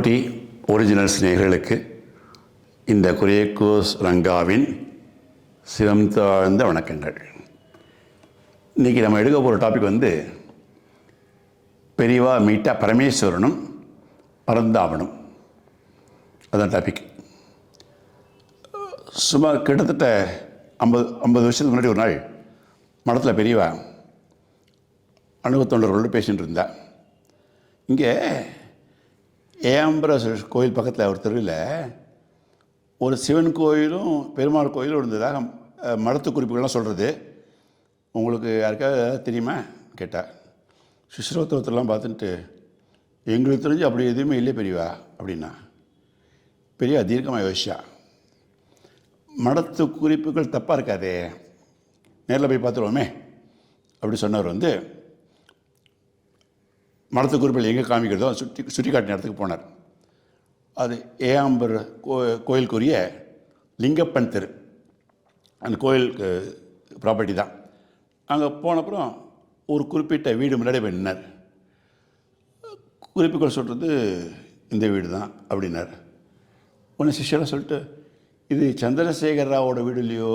Devotee originals நேயர்களுக்கு இந்த குரியக்கோஸ் ரங்காவின் சிரம் தாழ்ந்த வணக்கங்கள். இன்றைக்கி நம்ம எடுக்க போகிற டாபிக் பெரியவா மீட்டா பரமேஸ்வரனும் பரந்தாமனும். அதான் டாபிக். சுமார் கிட்டத்தட்ட 50 வருஷத்துக்கு முன்னாடி ஒரு நாள் மடத்தில் பெரியவா அணுகத்தொண்டர்களோடு பேசிகிட்டு இருந்தா. இங்கே ஏம்பர கோயில் பக்கத்தில் ஒரு தெருவில் ஒரு சிவன் கோயிலும் பெருமாள் கோயிலும் இருந்ததாக மடத்து குறிப்புகள்லாம் சொல்கிறது. உங்களுக்கு யாருக்காவது தெரியுமா கேட்டால் சுஸ்ரோத்திரத்தெல்லாம் பார்த்துட்டு எங்களுக்கு தெரிஞ்சு அப்படி எதுவுமே இல்லை பெரியவா அப்படின்னா. பெரியவா தீர்க்கமாக யோசிச்சா, மடத்து குறிப்புகள் தப்பாக இருக்காதே, நேரில் போய் பார்த்துருவோமே அப்படி சொன்னவர் மடத்து குறிப்பில் எங்கே காமிக்கிறதோ சுற்றி காட்டின இடத்துக்கு போனார். அது ஏஆம்பர் கோயிலுக்குரிய லிங்கப்பன் தெரு, அந்த கோயிலுக்கு ப்ராப்பர்ட்டி தான். அங்கே போனப்புறம் ஒரு குறிப்பிட்ட வீடு முன்னாடி போய் நின்னார். குறிப்புகள் சொல்கிறது இந்த வீடு தான் அப்படின்னார். ஒன்று சிஷ்யெல்லாம் சொல்லிட்டு, இது சந்திரசேகர ராவோட வீடு இல்லையோ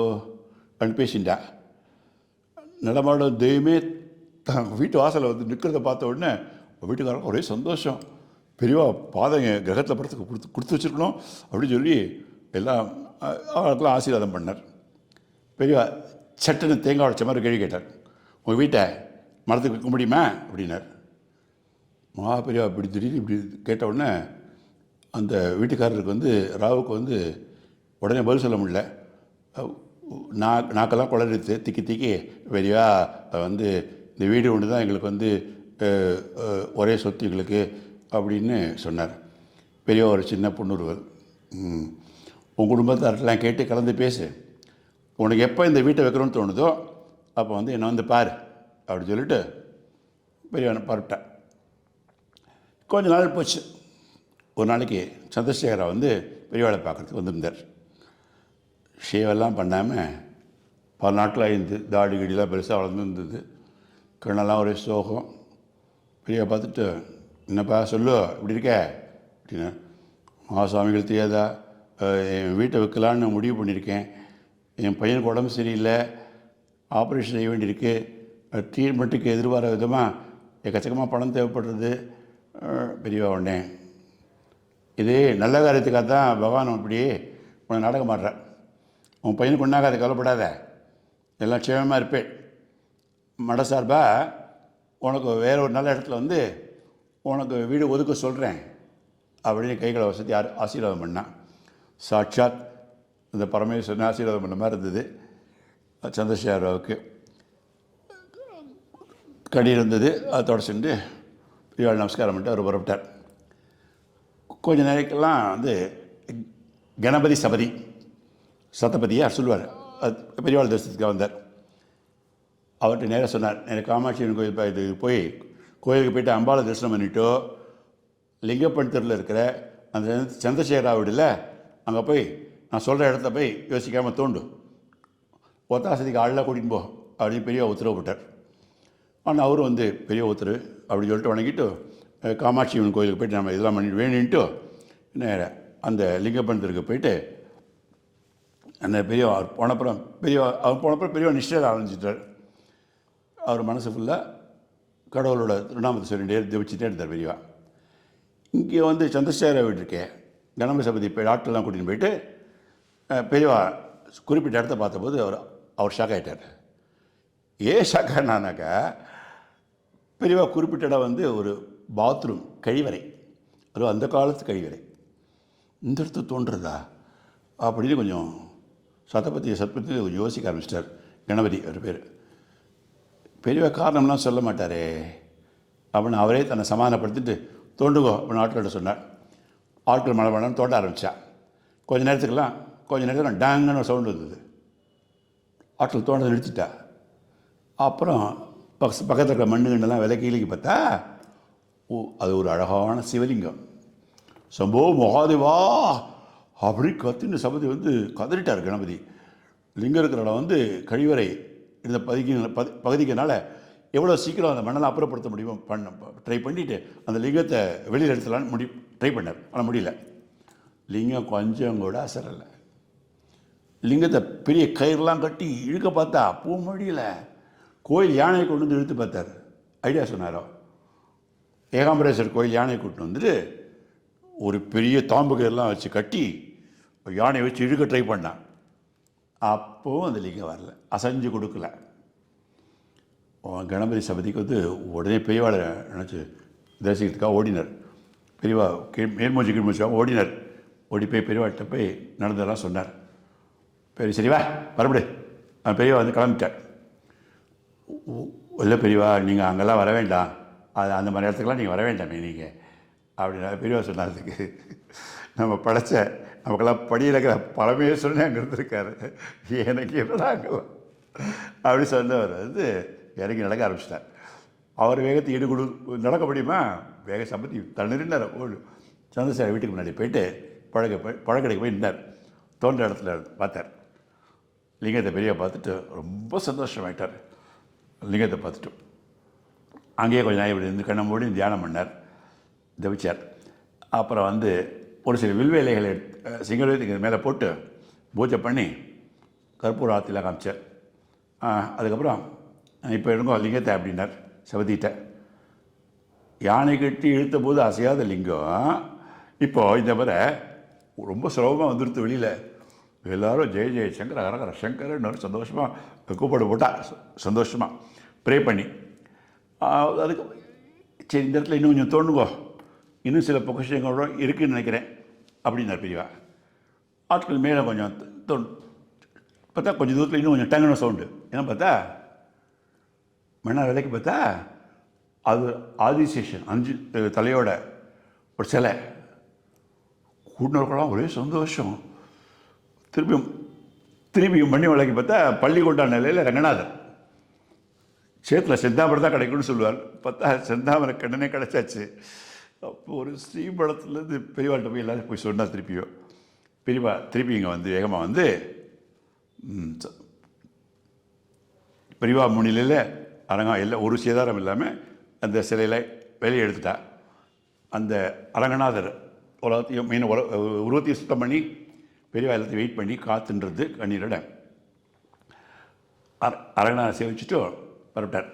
அப்படின்னு பேசிண்டா. நடமாட தெய்வமே தான் வீட்டு வாசலில் நிற்கிறத பார்த்த உடனே வீட்டுக்காரங்க ஒரே சந்தோஷம். பெரியவா பாதங்க கிரகத்தில் படத்துக்கு கொடுத்து வச்சுருக்கணும் அப்படின்னு சொல்லி எல்லாம் அவங்களுக்கெல்லாம் ஆசீர்வாதம் பண்ணார். பெரியவா சட்டுன்னு தேங்காய் உடைச்ச மாதிரி கேள்வி கேட்டார், உங்கள் வீட்டை மரத்துக்கு வைக்க முடியுமா அப்படின்னார். பெரியவா இப்படி திடீர்னு இப்படி கேட்ட உடனே அந்த வீட்டுக்காரருக்கு ராவுக்கு உடனே பதில் சொல்ல முடியல. நாக்கெல்லாம் குளறித்து திக்கி பெரியவா இந்த வீடு ஒன்று தான் எங்களுக்கு ஒரே சொத்து எங்களுக்கு அப்படின்னு சொன்னார். பெரிய ஒரு சின்ன புன்னுருவல், உன் குடும்பத்தாரெல்லாம் கேட்டு கலந்து பேசு, உனக்கு எப்போ இந்த வீட்டை வைக்கணும்னு தோணுதோ அப்போ என்னை பாரு அப்படின்னு சொல்லிட்டு பெரியவனை பரப்பிட்டேன். கொஞ்ச நாள் போச்சு. ஒரு நாளைக்கு சந்திரசேகரா பெரியவாளை பார்க்குறதுக்கு வந்திருந்தார். ஷேவெல்லாம் பண்ணாமல் பல நாட்கள் ஆயிருந்து, தாடி கடிலாம் பெருசாக வளர்ந்துருந்தது, கண்ணெல்லாம் ஒரே சோகம். பெரியவா பார்த்துட்டு, என்னப்பா சொல்லு இப்படி இருக்க அப்படின்னா. சுவாமிகள் தெரியாதா, என் வீட்டை வைக்கலான்னு முடிவு பண்ணியிருக்கேன். என் பையனுக்கு உடம்பு சரியில்லை, ஆப்ரேஷன் செய்ய வேண்டியிருக்கு, ட்ரீட்மெண்ட்டுக்கு எதிர்பார விதமாக எக்கச்சக்கமாக பணம் தேவைப்படுறது. பெரியவா உடனே, இதே நல்ல காரியத்துக்காக தான் பகவான் இப்படி உன்னை நாடகம் மாடுறேன். உன் பையனுக்கு ஒன்றாக அதை கவலைப்படாத, எல்லாம் க்ஷேமமாக இருப்பேன். மட சார்பாக உனக்கு வேறு ஒரு நல்ல இடத்துல உனக்கு வீடு ஒதுக்க சொல்கிறேன் அப்படின்னு கைகளை வசதி ஆசீர்வாதம் பண்ணான். சாட்சாத் இந்த பரமேஸ்வரன் ஆசீர்வாதம் பண்ண மாதிரி இருந்தது. சந்திரசேகராவுக்கு கடி இருந்தது, அதை தொடச்சுட்டு பெரியவாள் நமஸ்காரம் பண்ணிட்டு அவர் புறப்பட்டார். கொஞ்ச நேரத்துக்கெல்லாம் கணபதி சதபதியை சொல்லுவார். பெரியவாள் தரிசனத்துக்கு வந்தார். அவர்கிட்ட நேராக சொன்னார், எனக்கு காமாட்சியம்மன் கோயில் இது போய் கோயிலுக்கு போய்ட்டு அம்பாளை தரிசனம் பண்ணிவிட்டோ லிங்கப்பன் தெருவில் இருக்கிற அந்த சந்திரசேகரா வீடில் அங்கே போய் நான் சொல்கிற இடத்த போய் யோசிக்காமல் தோண்டு, ஒத்தாசதிக்கு ஆளெலாம் கூட்டிகிட்டு போ அப்படின்னு பெரிய உத்தரவு போட்டார். ஆனால் அவரும் பெரிய உத்தரவு அப்படின்னு சொல்லிட்டு வணங்கிட்டு காமாட்சியம்மன் கோயிலுக்கு போய்ட்டு நம்ம இதெல்லாம் பண்ணிட்டு வேணுன்ட்டு நேராக அந்த லிங்கப்பன் தெருக்கு போயிட்டு அந்த அவர் போனப்புறம் பெரியவா நிச்சயம் ஆரம்பிச்சிட்டார். அவர் மனசு ஃபுல்லாக கடவுளோட திருநாமத்தை சொல்லிட்டே ஜெபிச்சுட்டே இருந்தார் பெரியவா. இங்கே சந்திரசேகர வீடு இருக்கே, கணபதி சபதி ஆட்கள்லாம் கூட்டின்னு போயிட்டு பெரியவா குறிப்பிட்ட இடத்த பார்த்தபோது அவர் ஷாக் ஆகிட்டார். ஏன் ஷாக் ஆனானாக்கா, பெரியவா குறிப்பிட்ட இடம் ஒரு பாத்ரூம், கழிவறை, அது அந்த காலத்து கழிவறை. இந்த இடத்து தோன்றுறதா அப்படின்னு கொஞ்சம் சத்தபதி கொஞ்சம் யோசிக்க ஆரம்பிச்சிட்டார். கணபதி அவர் பேர். பெரியவா காரணம்லாம் சொல்ல மாட்டாரே அப்படின்னு அவரே தன்னை சமாதானப்படுத்திட்டு தோண்டுகோ அப்படின்னு ஆட்கள்கிட்ட சொன்னார். ஆட்கள் மழை மழைன்னு தோண்ட ஆரம்பித்தா. கொஞ்ச நேரத்தில் டாங்கன்னு ஒரு சவுண்டு வந்தது. ஆட்கள் தோண்டதை நிறுத்திட்டா. அப்புறம் பக்கத்தில் இருக்கிற மண்ணு கண்டெல்லாம் விலை கீழே பார்த்தா அது ஒரு அழகான சிவலிங்கம். சம்போ மகாதேவா அப்படி கத்தின்னு சபதி கதறிட்டார் கணபதி. லிங்கம் இருக்கிற இடம் கழிவறை இந்த பகுதிக்குனால எவ்வளோ சீக்கிரம் அந்த மணலை அப்புறப்படுத்த முடியுமோ ட்ரை பண்ணிவிட்டு அந்த லிங்கத்தை வெளியில் எடுத்துலான்னு ட்ரை பண்ணார். ஆனால் முடியல. லிங்கம் கொஞ்சம் கூட அசரலை. லிங்கத்தை பெரிய கயிறுலாம் கட்டி இழுக்க பார்த்தா பூ முடியல. கோயில் யானையை கொண்டு வந்து இழுத்து பார்த்தார். ஐடியா சொன்னாரோ, ஏகாம்பரேஸ்வரர் கோயில் யானையை கூட்டு வந்துட்டு ஒரு பெரிய தாம்பு கயிறுலாம் வச்சு கட்டி யானையை வச்சு இழுக்க ட்ரை பண்ணான். அப்போவும் அந்த லிங்கம் வரல, அசைஞ்சு கொடுக்கல. கணபதி சபதிக்கு வந்து உடனே பெரியவாளை நினச்சி தரிசிக்கிறதுக்காக ஓடினார். பெரியவா மேல்மூச்சு கீழ்மூச்சாக ஓடினார். ஓடி போய் பெரியவாட்ட போய் நடந்ததெல்லாம் சொன்னார். சரிவா வரப்படு. பெரியவா வந்து கிளம்பிட்டார். இல்லை பெரியவா, நீங்கள் அங்கெல்லாம் வர வேண்டாம், அது அந்த மாதிரி இடத்துக்கெல்லாம் நீங்கள் வர வேண்டாமே நீங்கள் அப்படின்னா பெரியவா சொன்னதுக்கு, நம்ம படைச்ச நமக்கெல்லாம் படியிருக்கிற பரமேஸ்வரனே அங்கே இருந்திருக்காரு, எனக்கு என்னடா அங்கெல்லாம் அப்படி சொன்னவர் வந்து இறங்கி நடக்க ஆரம்பிச்சிட்டார். அவர் வேகத்தை ஈடுகொடு நடக்க முடியுமா? வேக சம்பத்தி தண்ணிருந்தார். சந்திரசேகர் வீட்டுக்கு முன்னாடி போயிட்டு பழக்கடைக்கு போய் நின்றார். தோன்ற இடத்துல பார்த்தார். லிங்கத்தை பெரிய பார்த்துட்டு ரொம்ப சந்தோஷமாயிட்டார். லிங்கத்தை பார்த்துட்டு அங்கேயே கொஞ்சம் நாய் இப்படி இருந்து கண்ணை மூடி தியானம் பண்ணார், ஜபிச்சார். அப்புறம் வந்து ஒரு சில வில்வேலைகளை சிங்கத்துக்கு மேலே போட்டு பூஜை பண்ணி கற்பூர ஆற்றிலாம் காமிச்சார். அதுக்கப்புறம் இப்போ எடுங்கோ லிங்கத்தை அப்படின்னார் சபதிகிட்ட. யானை கட்டி இழுத்த போது அசையாத லிங்கம் இப்போது இந்த முறை ரொம்ப சுலபமாக வந்துடுத்து வெளியில். எல்லோரும் ஜெய ஜெய சங்கர் ஹரஹர சங்கர்னு சந்தோஷமாக கூப்பாடு போட்டால் சந்தோஷமாக ப்ரே பண்ணி. அதுக்கு சரி இந்த இடத்துல இன்னும் கொஞ்சம் தோணுங்கோ, இன்னும் சில பொக்கிஷங்களோட இருக்குதுன்னு நினைக்கிறேன் அப்படின்னார் பெரியவா. ஆட்கள் மேலே கொஞ்சம் பார்த்தா கொஞ்சம் தூரத்தில் இன்னும் கொஞ்சம் டங்குன சவுண்டு. ஏன்னா பார்த்தா மன்னார் விலைக்கு பார்த்தா அது ஆதிசேஷன் 5 தலையோட ஒரு சிலை. கூட்டினவர்களாம் ஒரே சந்தோஷம். திரும்பியும் மண்ணி விலைக்கு பார்த்தா பள்ளிக்கொண்டான் நிலையில் ரங்கநாதர். சேத்தில் செந்தாமரை தான் கிடைக்கும்னு சொல்லுவார். பார்த்தா செந்தாமரை கண்ணனே கிடச்சாச்சு. அப்போ ஒரு ஸ்ரீபலத்துலேருந்து பெரியவாள்கிட்ட போய் எல்லோரும் போய் சொன்னார். பெரியவா திருப்பி இங்கே வந்து வேகமாக வந்து பெரியவா முன்னிலையில் எல்லாம் ஒரு சேதாரம் இல்லாமல் அந்த சிலையில் வெளியே எடுத்துட்டா. அந்த அரங்கநாதர் உலகத்தையும் மீன் உருவத்தையும் சுத்தம் பண்ணி பெரியவா எல்லாத்தையும் வெயிட் பண்ணி காத்துன்றது கண்ணீரோட அரங்கநாதர் சேவிச்சுட்டு பரப்பிட்டார்.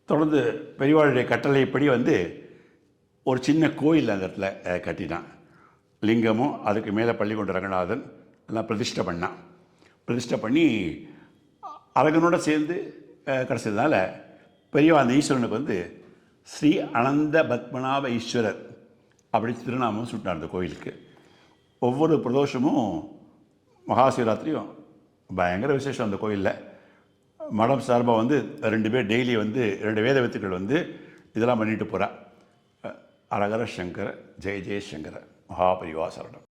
தொடர்ந்து பெரியவாளுடைய கட்டளைப்படி வந்து ஒரு சின்ன கோயில் அந்த இடத்துல கட்டினான். லிங்கமும் அதுக்கு மேலே பள்ளிக்கொண்ட ரங்கநாதன் எல்லாம் பிரதிஷ்டை பண்ணான். பிரதிஷ்டை பண்ணி அரங்கனோட சேர்ந்து கிடச்சதுனால பெரியவா அந்த ஈஸ்வரனுக்கு வந்து ஸ்ரீ அனந்த பத்மநாப ஈஸ்வரர் அப்படி திருநாமம் சுட்டார் அந்த கோயிலுக்கு. ஒவ்வொரு பிரதோஷமும் மகாசிவராத்திரியும் பயங்கர விசேஷம் அந்த கோயிலில். மடம் சார்பாக வந்து 2 பேர் டெய்லி வந்து 2 வேத வித்துக்கள் வந்து இதெல்லாம் பண்ணிட்டு போகிறா. ஹரஹர சங்கர ஜெய ஜெய சங்கர மகாபரிவா சரணம்.